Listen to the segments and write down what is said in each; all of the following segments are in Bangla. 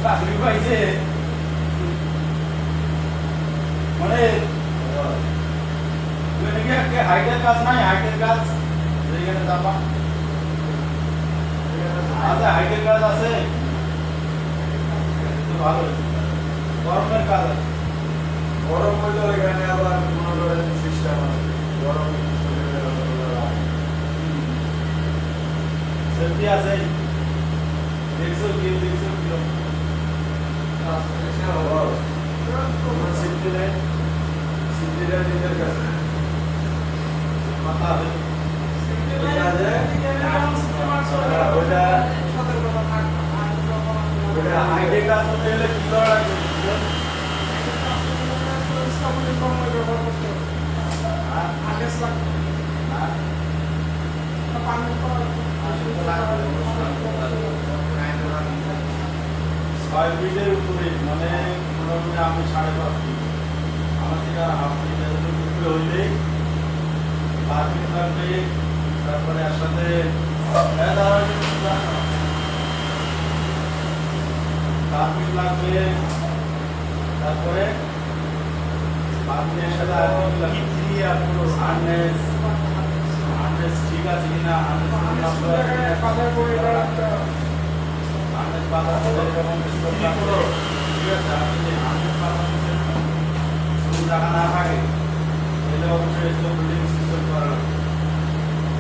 চাকরি পাইছে মানে হাইটের কাজ নাই, হাইটের কাজ যেখানে যাবা আচ্ছা, হাইটের কাজ আছে ভালো। গরমের কাজ আছে, গরম হইলে এখানে আবার মনে করেন সিস্টেম আছে গরম সেফটি আছে। দেখছো কি দেখছো কি সিদ্ধিরা নিজের কাছে মাথা আছে ওটা হাইটেক কাজ করতে গেলে কি করা লাগবে? ছয় ফিটের উপরে মানে মোটামুটি আমি 5.5 ফিট, আমার থেকে আর হাফ ফিটের উপরে হইলেই 5 ফিট লাগবে। তারপরে এর সাথে 5 ফিট লাগবে। তারপরে 5 ফিটের সাথে আর কি লাগবে? হার্নেস ঠিক আছে কিনা, হার্নেস বাধা এরকম ঠিক আছে। আপনি যে হার্নেস বাধা কোনো জায়গা না থাকে তাহলে অবশ্যই বিল্ডিং সিস্টেম করা লাগবে,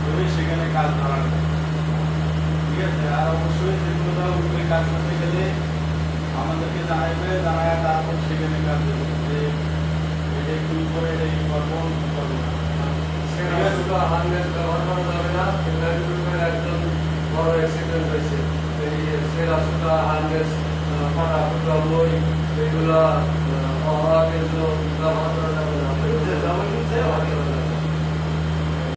তবেই সেখানে কাজ ধরা লাগবে। ঠিক আছে। আর অবশ্যই যেগুলো উপরে কাজ করতে গেলে আমাদেরকে জানাইবে, জানায় তারপর সেখানে কাজ দেবে যে এটা একটু করে এটা কি করবো কি করবো না। হার্নেস ব্যবহার করা যাবে না, একজন বড় অ্যাক্সিডেন্ট হয়েছে, সেই রাস্তা হার্নেস ফাটা ফুটা লই